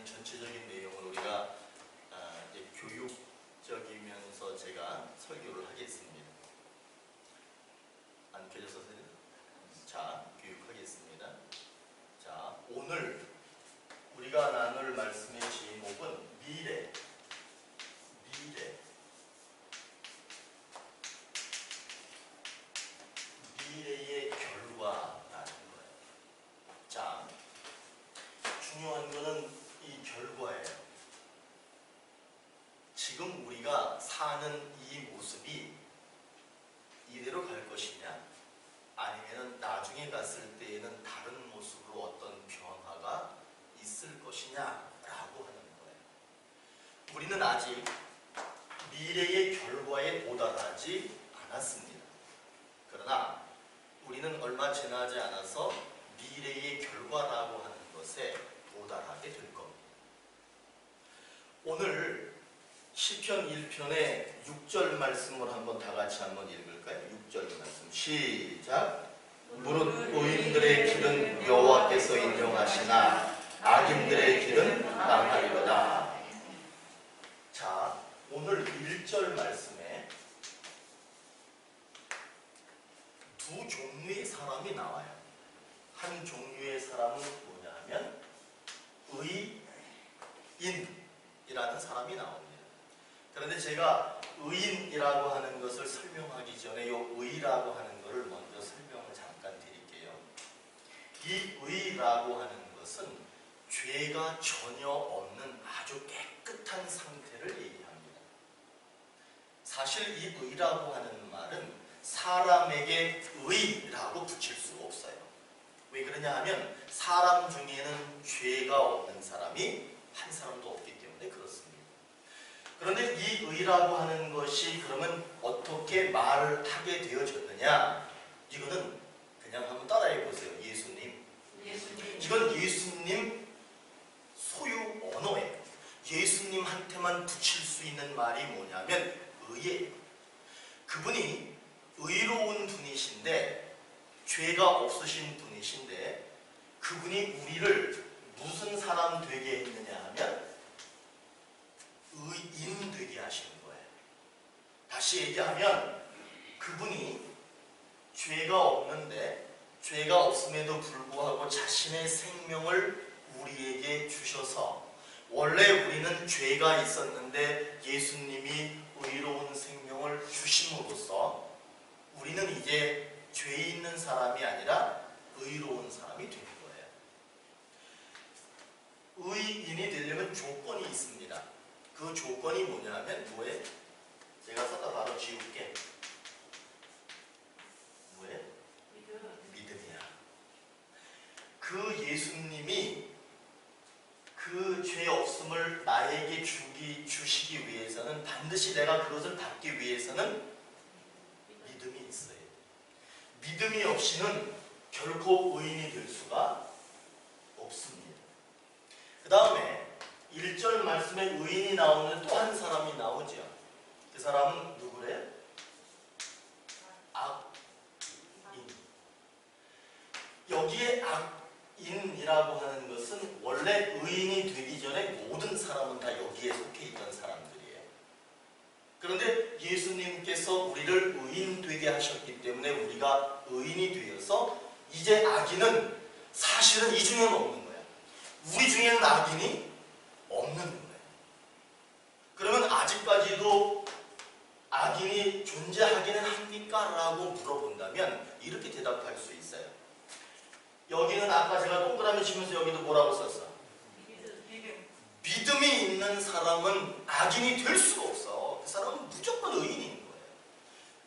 전체적인 내용을 우리가 이제 교육적이면서 제가 설교를 하겠습니다. 안 켜져서 자, 교육하겠습니다. 자, 오늘 우리가 나눌 말씀의 제목은 미래의 결과라는 거예요. 자, 중요한 거는 이 결과예요. 지금 우리가 사는 이 모습이 이대로 갈 것이냐, 아니면 나중에 갔을 때에는 다른 모습으로 어떤 변화가 있을 것이냐라고 하는 거예요. 우리는 아직 미래의 결과에 도달하지 않았습니다. 그러나 우리는 얼마 지나지 않아서 미래의 결과라고 하는 것에 도달하게 될 겁니다. 오늘 시편 1편의 6절 말씀을 한번 다 같이 한번 읽을까요? 6절 말씀 시작. 무릇 의인들의 길은 여호와께서 인정하시나 악인들의 길은 망하리로다. 자, 오늘 1절 말씀에 두 종류의 사람이 나와요. 한 종류의 사람은 뭐냐 하면 의인이라는 사람이 나옵니다. 그런데 제가 의인이라고 하는 것을 설명하기 전에 이 의라고 하는 것을 먼저 설명을 잠깐 드릴게요. 이 의라고 하는 것은 죄가 전혀 없는 아주 깨끗한 상태를 얘기합니다. 사실 이 의라고 하는 말은 사람에게 의라고 붙일 수가 없어요. 왜 그러냐 하면 사람 중에는 죄가 없는 사람이 한 사람도 없기 때문에 그렇습니다. 그런데 이 의라고 하는 것이 그러면 어떻게 말을 하게 되어졌느냐? 이거는 그냥 한번 따라해 보세요. 예수님. 이건 예수님 소유 언어예요. 예수님한테만 붙일 수 있는 말이 뭐냐면 의예요. 그분이 의로운 분이신데 죄가 없으신 분이신데 그분이 우리를 무슨 사람 되게 했느냐 하면 의인 되게 하시는 거예요. 다시 얘기하면 그분이 죄가 없는데 죄가 없음에도 불구하고 자신의 생명을 우리에게 주셔서 원래 우리는 죄가 있었는데 예수님이 의로운 생명을 주심으로써 우리는 이제 죄 있는 사람이 아니라 의로운 사람이 되는 거예요. 의인이 되려면 조건이 있습니다. 그 조건이 뭐냐 하면 뭐예요? 제가 썼다 바로 지울게. 뭐예요? 믿음이야. 그 예수님이 그 죄 없음을 나에게 주시기 위해서는 반드시 내가 그것을 받기 위해서는 믿음이 있어요. 믿음이 없이는 결코 의인이 될 수가 없습니다. 그 다음에 1절 말씀에 의인이 나오는 또 한 사람이 나오죠. 그 사람은 누구래요? 악인. 여기에 악인이라고 하는 것은 원래 의인이 되기 전에 모든 사람은 다 여기에 속해 있던 사람들이에요. 그런데 예수님께서 우리를 의인 되게 하셨기 때문에 우리가 의인이 되어서 이제 악인은 사실은 이 중에는 없는 거야. 우리 중에는 악인이 없는 거예요. 그러면 아직까지도 악인이 존재하기는 합니까? 라고 물어본다면 이렇게 대답할 수 있어요. 여기는 아까 제가 동그라미 치면서 여기도 뭐라고 썼어? 믿음이 있는 사람은 악인이 될 수가 없어. 그 사람은 무조건 의인인 거예요.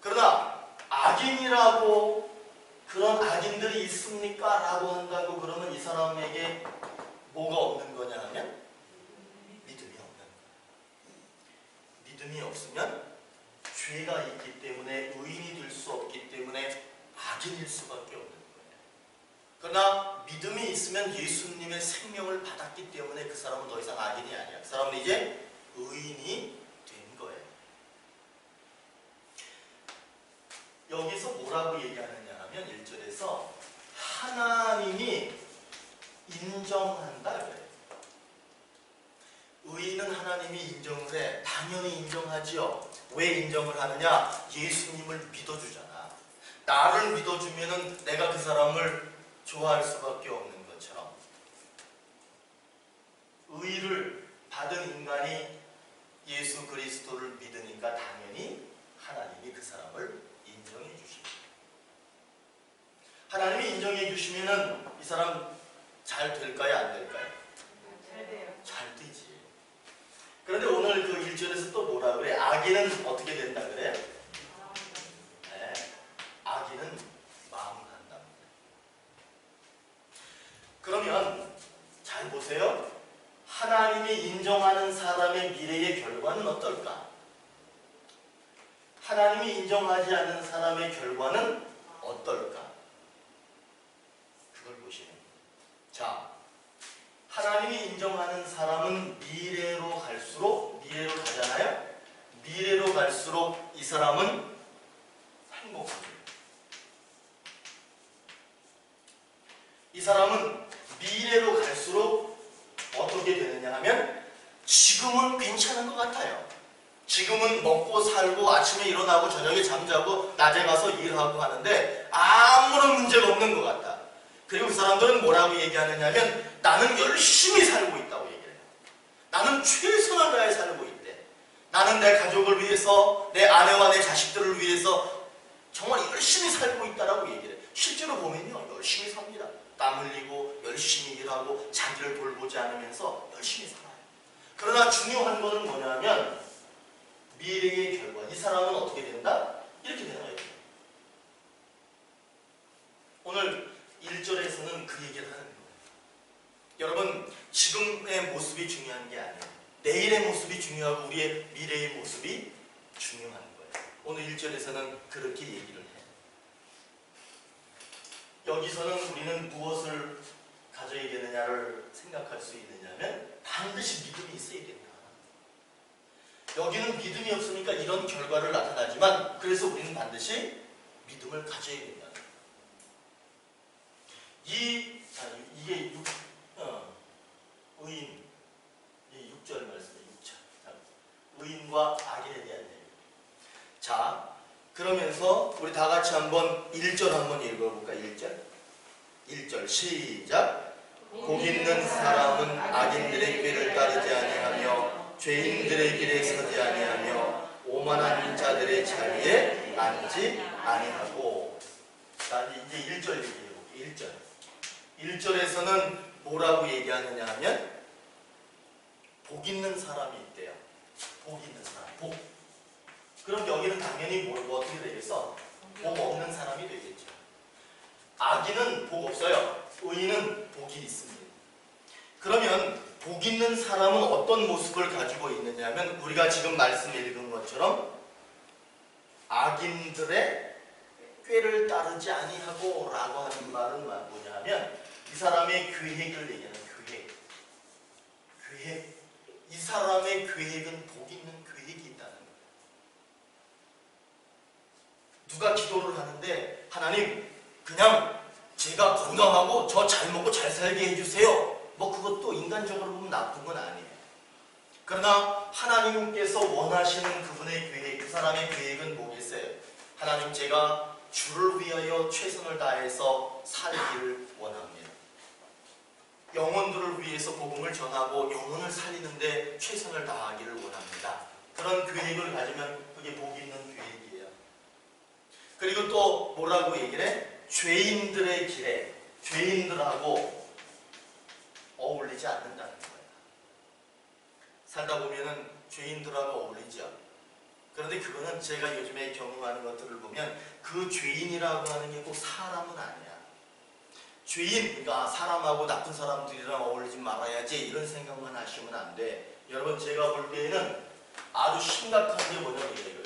그러나 악인이라고 그런 악인들이 있습니까? 라고 한다고 그러면 이 사람에게 뭐가 없는 거냐 하면 믿음이 없는 거예요. 믿음이 없으면 죄가 있기 때문에 의인이 될 수 없기 때문에 악인일 수밖에 없는 거예요. 그러나 믿음이 있으면 예수님의 생명을 받았기 때문에 그 사람은 더 이상 악인이 아니야. 그 사람은 이제 의인이 된 거예요. 여기서 뭐라고 얘기하느냐 하면 1절에서 하나님이 인정한다 그래요. 당연히 인정하지요. 왜 인정을 하느냐? 예수님을 믿어주잖아. 나를 믿어주면은 내가 그 사람을 좋아할 수밖에 없는 것처럼 의를 받은 인간이 예수 그리스도를 믿으니까 당연히 하나님이 그 사람을 인정해 주십니다. 하나님이 인정해 주시면은 이 사람 잘 될까요? 안 될까요? 잘 돼요. 잘 되지. 그런데 오늘 그 1절에서 또 뭐라 그래? 악인은 어떻게 된다 그래? 네, 악인은 망한다. 그러면 잘 보세요. 하나님이 인정하는 사람의 미래의 결과는 어떨까? 하나님이 인정하지 않는 사람의 결과는 어떨까? 그걸 보시면, 자, 하나님이 인정하는 사람은 미래로 갈수록, 미래로 가잖아요? 미래로 갈수록 이 사람은 행복하죠. 이 사람은 미래로 갈수록 어떻게 되느냐 하면 지금은 괜찮은 것 같아요. 지금은 먹고 살고 아침에 일어나고 저녁에 잠자고 낮에 가서 일하고 하는데 아무런 문제가 없는 것 같다. 그리고 그 사람들은 뭐라고 얘기하느냐 하면 나는 열심히 살고 있다고 얘기해요. 나는 최선을 다해 살고 있대. 나는 내 가족을 위해서, 내 아내와 내 자식들을 위해서 정말 열심히 살고 있다라고 얘기를 해요. 실제로 보면요, 열심히 삽니다. 땀 흘리고 열심히 일하고 자기를 돌보지 않으면서 열심히 살아요. 그러나 중요한 거는 뭐냐면 미래의 결과. 이 사람은 어떻게 된다? 이렇게 되는 거예요. 오늘 1절에서는 그 얘기를 하는 거예요. 여러분, 지금의 모습이 중요한 게 아니에요. 내일의 모습이 중요하고 우리의 미래의 모습이 중요한 거예요. 오늘 1절에서는 그렇게 얘기를 해요. 여기서는 우리는 무엇을 가져야 되느냐를 생각할 수 있느냐면 반드시 믿음이 있어야 된다. 여기는 믿음이 없으니까 이런 결과를 나타나지만 그래서 우리는 반드시 믿음을 가져야 된다. 이게 의인, 이 6절 말씀이에요. 6절. 의인과 악인에 대한 얘기. 자, 그러면서 우리 다 같이 한번 1절 한번 읽어볼까? 1절 시작. 복 있는 사람은 악인들의 꾀를 따르지 아니하며 죄인들의 길에 서지 아니하며 오만한 자들의 자리에 앉지 아니하고. 자, 이제 1절 얘기해볼게요. 1절에서는 뭐라고 얘기하느냐 하면 복 있는 사람이 있대요. 복 있는 사람, 복. 그럼 여기는 당연히 뭐 어떻게 되겠어? 복 없는 사람이 되겠죠. 악인은 복 없어요. 의인은 복이 있습니다. 그러면 복 있는 사람은 어떤 모습을 가지고 있느냐 하면 우리가 지금 말씀 읽은 것처럼 악인들의 꾀를 따르지 아니하고 라고 하는 말은 뭐냐 하면 이 사람의 계획을 얘기하는 계획. 이 사람의 계획은 복 있는 계획이 있다는 거예요. 누가 기도를 하는데 하나님 그냥 제가 건강하고 저 잘 먹고 잘 살게 해주세요. 뭐 그것도 인간적으로 보면 나쁜 건 아니에요. 그러나 하나님께서 원하시는 그분의 계획, 그 사람의 계획은 뭐겠어요? 하나님 제가 주를 위하여 최선을 다해서 살기를 원합니다. 영혼들을 위해서 복음을 전하고 영혼을 살리는데 최선을 다하기를 원합니다. 그런 계획을 가지면 그게 복 있는 계획이에요. 그리고 또 뭐라고 얘기를 해? 죄인들의 길에, 죄인들하고 어울리지 않는다는 거예요. 살다 보면은 죄인들하고 어울리죠. 그런데 그거는 제가 요즘에 경험하는 것들을 보면 그 죄인이라고 하는 게 꼭 사람은 아니야. 죄인, 그러니까 사람하고 나쁜 사람들이랑 어울리지 말아야지 이런 생각만 하시면 안 돼. 여러분 제가 볼 때에는 아주 심각한 게 뭐냐면 이거예요.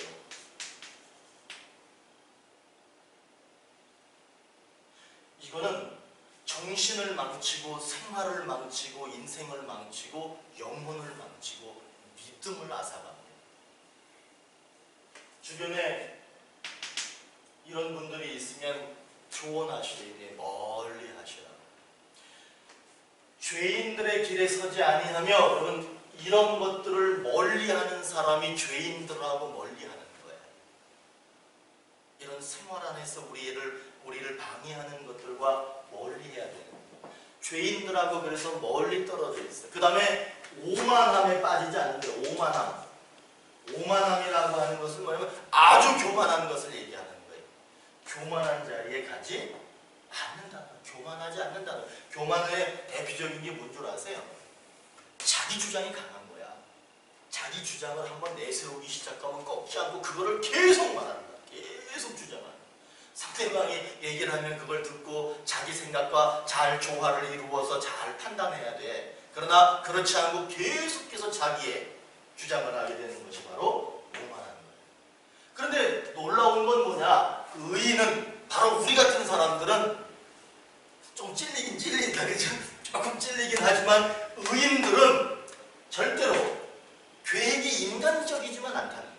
이거는 정신을 망치고 생활을 망치고 인생을 망치고 영혼을 망치고 믿음을 앗아갑니다. 주변에 이런 분들이 있으면 조언하셔야 돼. 멀리 하시라. 죄인들의 길에 서지 아니하며, 여러분 이런 것들을 멀리하는 사람이 죄인들하고 멀리하는 거예요. 이런 생활 안에서 우리를 방해하는 것들과 멀리해야 되는 거예요. 죄인들하고 그래서 멀리 떨어져 있어요. 그 다음에 오만함에 빠지지 않는데 오만함. 오만함이라고 하는 것은 뭐냐면 아주 교만한 것을 얘기하는 거예요. 교만한 자리에 가지 않는다는, 교만하지 않는다는. 교만의 대표적인 게 뭔 줄 아세요? 자기 주장이 강한 거야. 자기 주장을 한번 내세우기 시작하면 꺾지 않고 그거를 계속 말한다. 계속 주장한다. 상대방이 얘기를 하면 그걸 듣고 자기 생각과 잘 조화를 이루어서 잘 판단해야 돼. 그러나 그렇지 않고 계속해서 자기의 주장을 하게 되는 것이 바로 오만한 거예요. 그런데 놀라운 건 뭐냐? 의인은, 바로 우리 같은 사람들은 좀 찔린다, 그죠? 조금 찔리긴 하지만 의인들은 절대로 계획이 인간적이지만 않다는 거예요.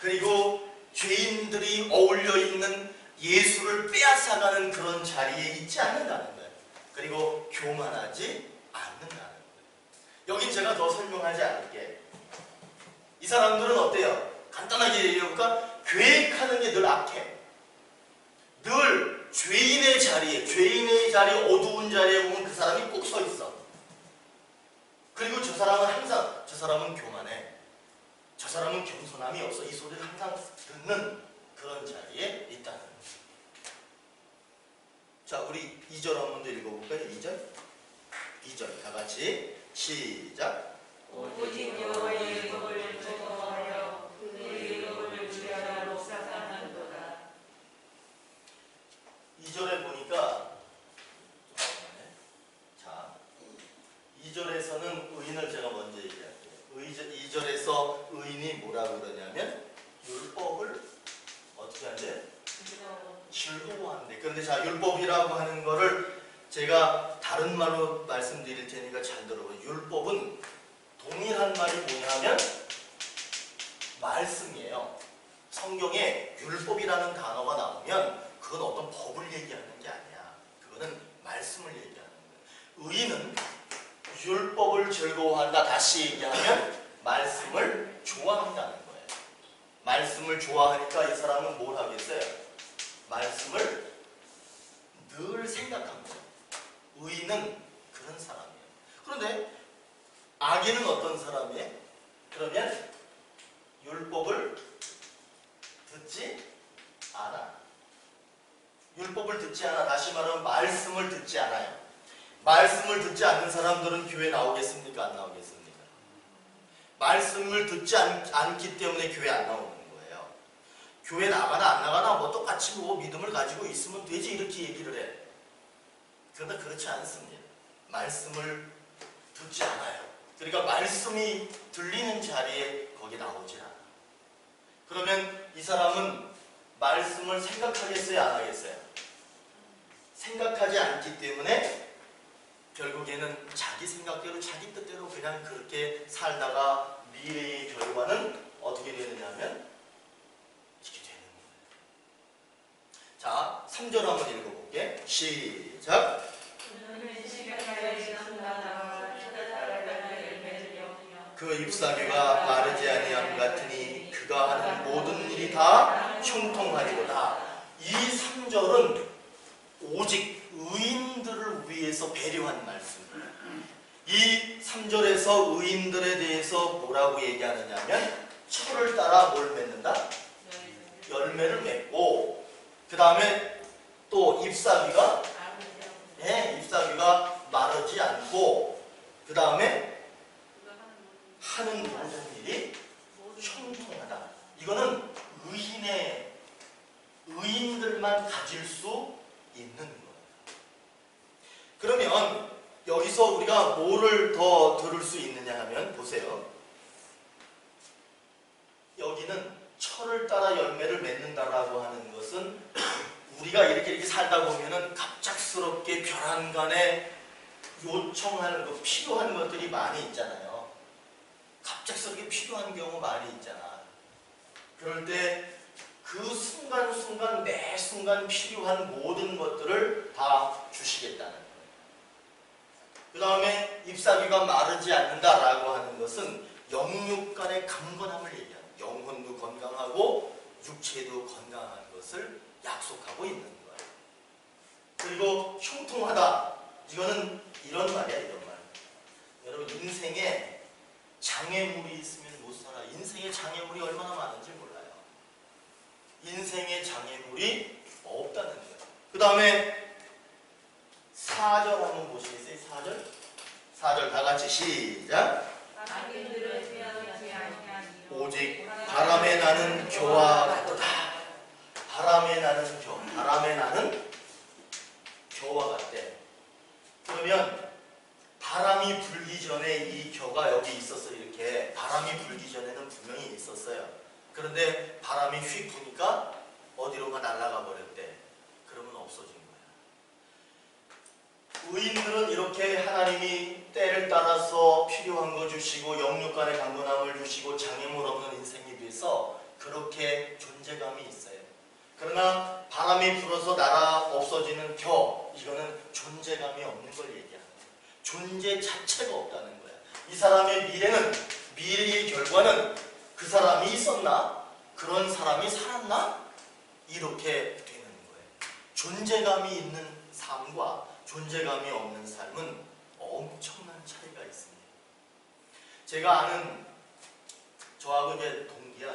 그리고 죄인들이 어울려 있는 예수를 빼앗아가는 그런 자리에 있지 않는다는 거예요. 그리고 교만하지 않는다는 거예요. 여긴 제가 더 설명하지 않을게. 이 사람들은 어때요? 간단하게 얘기해볼까? 계획하는 게 늘 악해. 늘 죄인의 자리, 어두운 자리에 보면 그 사람이 꼭 서 있어. 그리고 저 사람은 항상, 저 사람은 교만해. 저 사람은 겸손함이 없어. 이 소리를 항상 듣는 그런 자리에 있다는 거예요. 자, 우리 2절 한번 더 읽어볼까요? 2절 다 같이 시작. 오직 여호와의 이름을 즐거워하여 그의 이름을 주야라 묵상하는도다. 2절에 보니까, 자, 2절에서는 의인을 제가 먼저 얘기할게요. 2절에서 의인이 뭐라고 그러냐면 율법을 어떻게 한대? 즐거워한대. 그런데 자, 율법이라고 하는 거를 제가 다른 말로 말씀드릴 테니까 잘 들어보세요. 율법은 동일한 말이 뭐냐면 말씀이에요. 성경에 율법이라는 단어가 나오면 그건 어떤 법을 얘기하는 게 아니야. 그거는 말씀을 얘기하는 거예요. 의인은 율법을 즐거워한다. 다시 얘기하면 말씀을 좋아한다는 거예요. 말씀을 좋아하니까 이 사람은 뭘 하겠어요? 말씀을 늘 생각합니다. 의인은 그런 사람이에요. 그런데 악인은 어떤 사람이에요? 그러면 율법을 듣지 않아. 율법을 듣지 않아. 다시 말하면 말씀을 듣지 않아요. 말씀을 듣지 않는 사람들은 교회 나오겠습니까? 안 나오겠습니까? 말씀을 듣지 않기 때문에 교회 안 나오는 거예요. 교회 나가나 안 나가나 뭐 똑같이 뭐 믿음을 가지고 있으면 되지 이렇게 얘기를 해. 그러나 그렇지 않습니다. 말씀을 듣지 않아요. 그러니까 말씀이 들리는 자리에 거기 나오지 않아. 그러면 이 사람은 말씀을 생각하겠어요? 안 하겠어요? 생각하지 않기 때문에 결국에는 자기 생각대로 자기 뜻대로 그냥 그렇게 살다가 미래의 결과는 어떻게 되느냐면 이렇게 되는 거예요. 자, 3절 한번 읽어볼게. 시작. 그 잎사귀가 마르지 아니함 같으니 그가 하는 모든 일이 다 형통하리로다. 이 3절은 오직 의인들을 위해서 배려한 말씀입니다. 이 3절에서 의인들에 대해서 뭐라고 얘기하느냐면 철을 따라 뭘 맺는다? 열매를 맺고, 그 다음에 또 잎사귀가 마르지 않고, 그 다음에 하는 모든 일이 형통하다. 이거는 의인들만 가질 수 있는 거예요. 그러면 여기서 우리가 뭐를 더 들을 수 있느냐 하면 보세요. 여기는 철을 따라 열매를 맺는다라고 하는 것은 우리가 이렇게 살다 보면은 갑작스럽게 벼랑간에 요청하는 것, 필요한 것들이 많이 있잖아요. 갑작스럽게 필요한 경우 많이 있잖아. 그럴 때 그 순간순간 매 순간 필요한 모든 것들을 다 주시겠다는 거예요. 그 다음에 잎사귀가 마르지 않는다라고 하는 것은 영육 간의 강건함을 얘기합니다. 영혼도 건강하고 육체도 건강한 것을 약속하고 있는 거예요. 그리고 형통하다. 이거는 이런 말이야, 이런 말. 여러분, 인생에 장애물이 있으면 못 살아. 인생에 장애물이 얼마나 많은지 몰라요. 인생에 장애물이 없다는 거예요. 그 다음에 4절 한번 보시겠어요? 4절? 4절 다 같이 시작. 오직 바람에 나는 겨와 같도다. 바람에 나는 겨. 바람에 나는 겨와 같대. 그러면 바람이 불기 전에 이 겨가 여기 있었어요. 이렇게 바람이 불기 전에는 분명히 있었어요. 그런데 바람이 휙 부니까 어디론가 날아가 버렸대. 그러면 없어진 거야. 의인들은 이렇게 하나님이 때를 따라서 필요한 거 주시고 영육 간의 강건함을 주시고 장애물 없는 인생이 돼서 그렇게 존재감이 있어요. 그러나 바람이 불어서 날아 없어지는 겨, 이거는 존재감이 없는 걸 얘기합니다. 존재 자체가 없다는 거야. 이 사람의 미래의 결과는 그 사람이 있었나? 그런 사람이 살았나? 이렇게 되는 거예요. 존재감이 있는 삶과 존재감이 없는 삶은 엄청난 차이가 있습니다. 제가 아는 저하고 이제 동기야,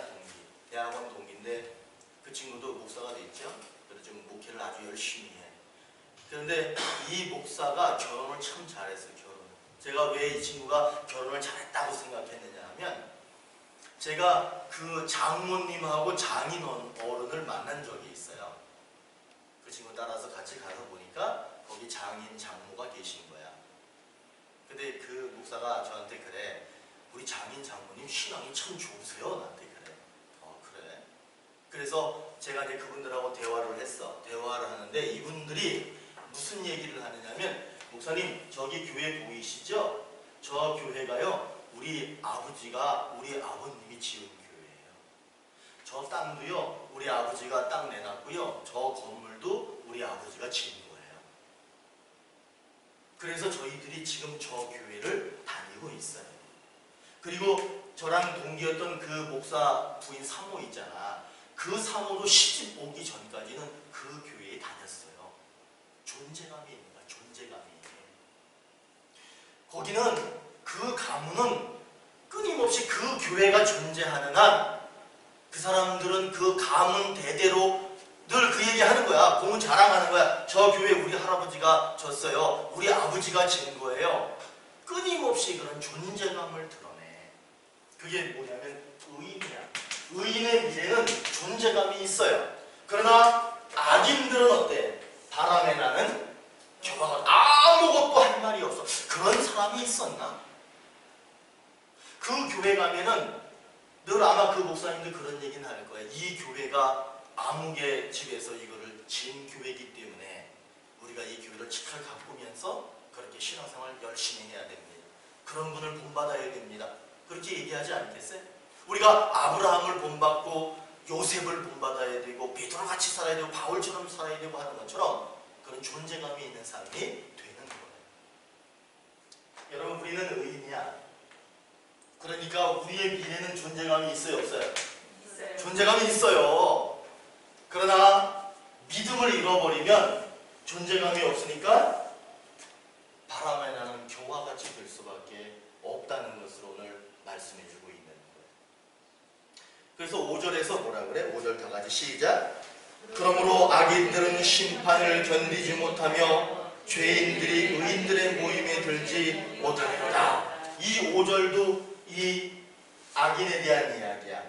대학원 동기인데 그 친구도 목사가 됐죠. 그래서 지금 목회를 아주 열심히 해. 그런데 이 목사가 결혼을 참 잘했어요. 제가 왜 이 친구가 결혼을 잘했다고 생각했느냐 하면 제가 그 장모님하고 장인 어른을 만난 적이 있어요. 그 친구 따라서 같이 가서 보니까 거기 장인 장모가 계신 거야. 근데 그 목사가 저한테 그래. 우리 장인 장모님 신앙이 참 좋으세요. 나한테 그래. 그래. 그래서 제가 이제 그분들하고 대화를 했어. 대화를 하는데 이분들이 무슨 얘기를 하느냐면 목사님 저기 교회 보이시죠? 저 교회가요. 우리 아버지가 우리 아버님이 지은 교회예요. 저 땅도요. 우리 아버지가 땅 내놨고요. 저 건물도 우리 아버지가 지은 거예요. 그래서 저희들이 지금 저 교회를 다니고 있어요. 그리고 저랑 동기였던 그 목사 부인 사모 있잖아. 그 사모도 시집 오기 전까지는 그 교회에 다녔어요. 존재감이 있는 거야. 존재감이. 거기는 그 가문은 끊임없이 그 교회가 존재하는 한 그 사람들은 그 가문 대대로 늘 그 얘기 하는 거야. 공은 자랑하는 거야. 저 교회 우리 할아버지가 졌어요. 우리 아버지가 진 거예요. 끊임없이 그런 존재감을 드러내. 그게 뭐냐면 의인이야. 의인의 미래는 존재감이 있어요. 그러나 악인들은 어때? 바람에 나는 겨가 아무것도 할 말이 없어. 그런 사람이 있었나? 그 교회 가면은 늘 아마 그 목사님도 그런 얘기는 할 거예요. 이 교회가 아무개 집에서 이거를 진 교회이기 때문에 우리가 이 교회를 잘 가꾸면서 그렇게 신앙생활 열심히 해야 됩니다. 그런 분을 본받아야 됩니다. 그렇게 얘기하지 않겠어요? 우리가 아브라함을 본받고 요셉을 본받아야 되고 베드로 같이 살아야 되고 바울처럼 살아야 되고 하는 것처럼 그런 존재감이 있는 삶이 되는 거예요. 여러분, 우리는 의인이야. 그러니까 우리의 미래는 존재감이 있어요, 없어요? 있어요. 존재감이 있어요. 그러나 믿음을 잃어버리면 존재감이 없으니까 바람에 나는 겨와 같이 될 수밖에 없다는 것을 오늘 말씀해주고 있는 거예요. 그래서 5절에서 뭐라 그래? 5절 다 같이 시작. 그러므로 악인들은 심판을 견디지 못하며 죄인들이 의인들의 모임에 들지 못하리로다. 이 5절도 이 악인에 대한 이야기야.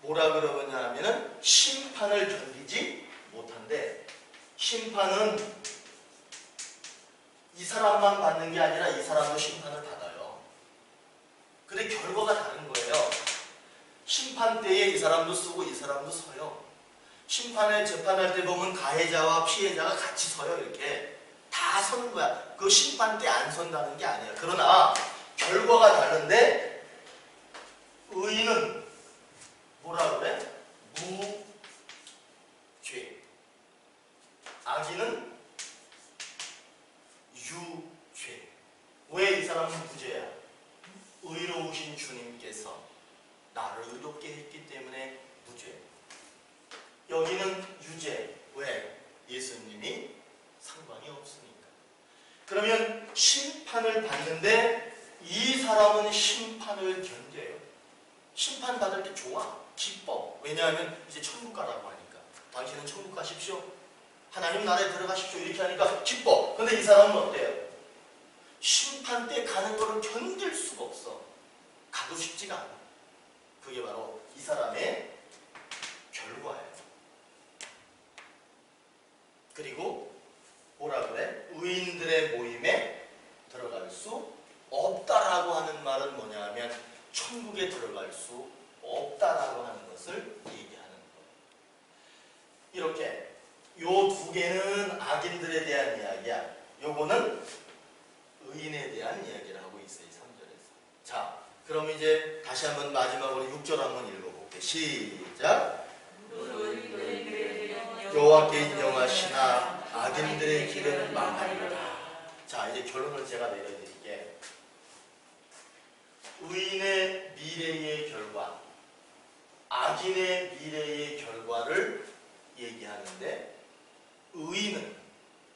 뭐라 그러냐 하면은 심판을 견디지 못한대. 심판은 이 사람만 받는 게 아니라 이 사람도 심판을 받아요. 근데 결과가 다른 거예요. 심판 때에 이 사람도 쓰고 이 사람도 서요. 심판에 재판할 때 보면 가해자와 피해자가 같이 서요. 이렇게 다 서는 거야. 그 심판 때 안 선다는 게 아니에요. 그러나 결과가 다른데 의인은 뭐라 그래? 무죄. 악인은 유죄. 왜 이 사람 사람은 무죄야. 의로우신 주님께서 나를 의롭게 했기 때문에 무죄. 여기는 유죄. 왜? 예수님이 상관이 없으니까. 그러면 심판을 받는데 이 사람은 심판을 견뎌요. 심판받을 때 좋아. 기뻐. 왜냐하면 이제 천국 가라고 하니까. 당신은 천국 가십시오. 하나님 나라에 들어가십시오. 이렇게 하니까 기뻐. 근데 이 사람은 어때요? 심판 때 가는 거를 견딜 수가 없어. 가고 싶지가 않아. 그게 바로 이 사람의 결과예요. 그리고 뭐라 그래? 의인들의 모임에 들어갈 수 없다라고 하는 말은 뭐냐 하면 천국에 들어갈 수 없다라고 하는 것을 얘기하는 거예요. 이렇게 요 두 개는 악인들에 대한 이야기야. 요거는 의인에 대한 이야기를 하고 있어요. 3절에서. 자, 그럼 이제 다시 한번 마지막으로 6절 한번 읽어볼게요. 시작. 여호와께 인정하시나 악인들의 길은 망하리라. 자, 이제 결론을 제가 내려드릴게. 의인의 미래의 결과, 악인의 미래의 결과를 얘기하는데 의인은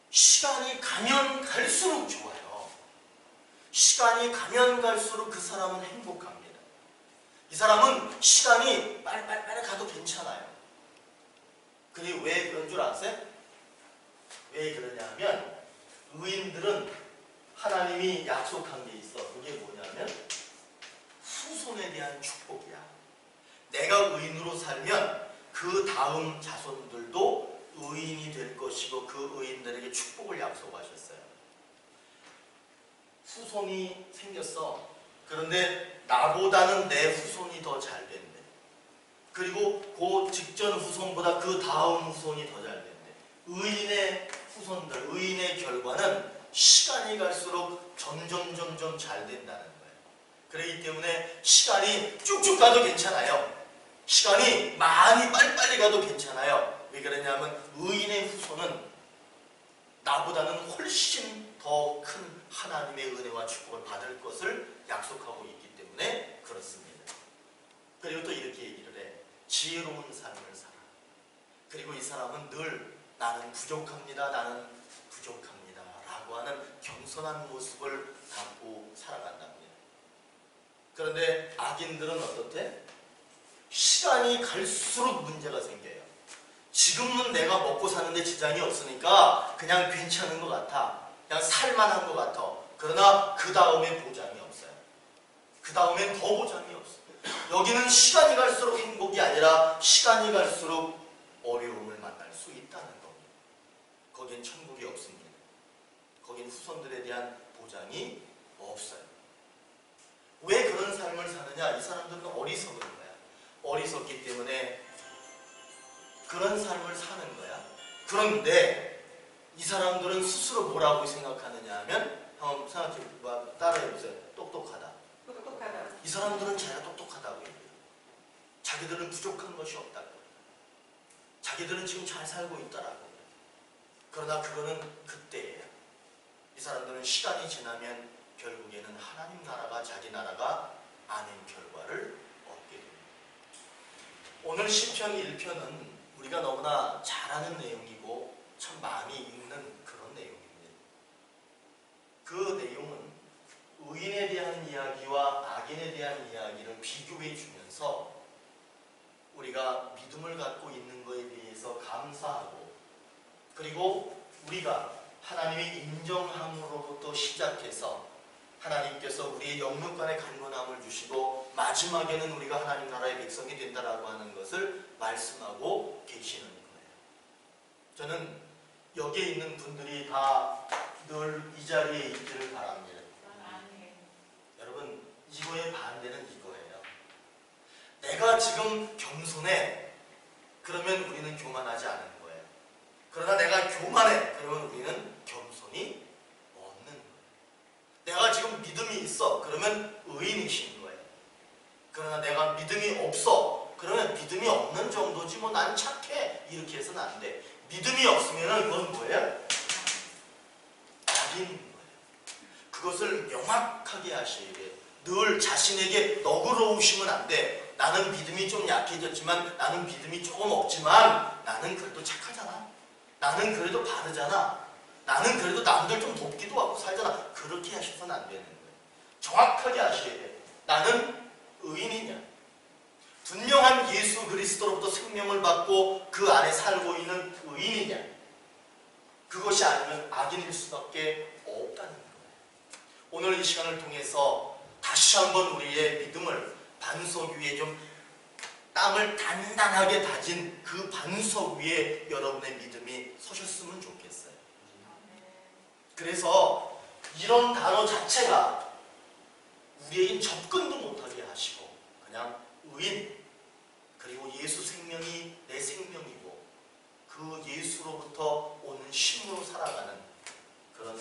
시간이 가면 갈수록 좋아요. 시간이 가면 갈수록 그 사람은 행복합니다. 이 사람은 시간이 빨리 가도 괜찮아요. 그리고 왜 그런 줄 아세요? 왜 그러냐 하면 의인들은 하나님이 약속한 게 있어. 그게 뭐냐면 후손에 대한 축복이야. 내가 의인으로 살면 그 다음 자손들도 의인이 될 것이고 그 의인들에게 축복을 약속하셨어요. 후손이 생겼어. 그런데 나보다는 내 후손이 더 잘 된대. 그리고 그 직전 후손보다 그 다음 후손이 더 잘 된대. 의인의 후손들, 의인의 결과는 시간이 갈수록 점점 잘 된다는 거예요. 그렇기 때문에 시간이 쭉쭉 가도 괜찮아요. 시간이 많이 빨리 가도 괜찮아요. 왜 그러냐면 의인의 후손은 나보다는 훨씬 더 큰 하나님의 은혜와 축복을 받을 것을 약속하고 있기 때문에 그렇습니다. 그리고 또 이렇게 얘기를 해. 지혜로운 삶을 살아. 그리고 이 사람은 늘 나는 부족합니다. 나는 부족합니다. 라고 하는 겸손한 모습을 갖고 살아간답니다. 그런데 악인들은 어떻대? 시간이 갈수록 문제가 생겨요. 지금은 내가 먹고 사는데 지장이 없으니까 그냥 괜찮은 것 같아. 그냥 살만한 것 같아. 그러나 그 다음에 보장이 없어요. 그 다음엔 더 보장이 없어요. 여기는 시간이 갈수록 행복이 아니라 시간이 갈수록 어려움을 만날 수 있다는 겁니다. 거긴 천국이 없습니다. 거긴 후손들에 대한 보장이 없어요. 왜 그런 삶을 사느냐? 이 사람들은 어리석은 거야. 어리석기 때문에 그런 삶을 사는 거야. 그런데 이 사람들은 스스로 뭐라고 생각하느냐 하면 한번 생각해봐. 따라해보세요. 똑똑하다. 이 사람들은 자기가 똑똑하다고 얘기해요. 자기들은 부족한 것이 없다고. 자기들은 지금 잘 살고 있다라고. 그러나 그거는 그때예요. 이 사람들은 시간이 지나면 결국에는 하나님 나라가 자기 나라가 아닌 결과를 얻게 됩니다. 오늘 시편 1편은 우리가 너무나 잘 아는 내용이고 참 많이 읽는 그런 내용입니다. 그 내용은 의인에 대한 이야기와 악인에 대한 이야기를 비교해 주면서 우리가 믿음을 갖고 있는 것에 대해서 감사하고 그리고 우리가 하나님의 인정함으로부터 시작해서 하나님께서 우리의 영육간의 강건함을 주시고 마지막에는 우리가 하나님 나라의 백성이 된다라고 하는 것을 말씀하고 계시는 거예요. 저는 여기에 있는 분들이 다 늘 이 자리에 있기를 바랍니다. 여러분, 이거의 반대는 이거예요. 내가 지금 겸손해. 그러면 우리는 교만하지 않은 거예요. 그러나 내가 교만해. 그러면 우리는 겸손이 없는 거예요. 내가 지금 믿음이 있어. 그러면 의인이신 거예요. 그러나 내가 믿음이 없어. 그러면 믿음이 없는 정도지 뭐 난 착해. 이렇게 해서는 안 돼. 믿음이 없으면 그건 뭐예요? 악인 거예요. 그것을 명확하게 하셔야 돼. 늘 자신에게 너그러우시면 안 돼. 나는 믿음이 좀 약해졌지만, 나는 믿음이 조금 없지만, 나는 그래도 착하잖아. 나는 그래도 바르잖아. 나는 그래도 남들 좀 돕기도 하고 살잖아. 그렇게 하셔서는 안 되는 거예요. 정확하게 하셔야 돼. 나는 의인이냐? 분명한 예수 그리스도로부터 생명을 받고 그 안에 살고 있는 의인이냐? 그것이 아니면 악인일 수밖에 없다는 거예요. 오늘 이 시간을 통해서 다시 한번 우리의 믿음을 반석 위에 좀 땅을 단단하게 다진 그 반석 위에 여러분의 믿음이 서셨으면 좋겠어요. 그래서 이런 단어 자체가 우리에게 접근도 못하게 하시고 그냥 의인, 그리고 예수 생명이 내 생명이고 그 예수로부터 오는 힘으로 살아가는 그런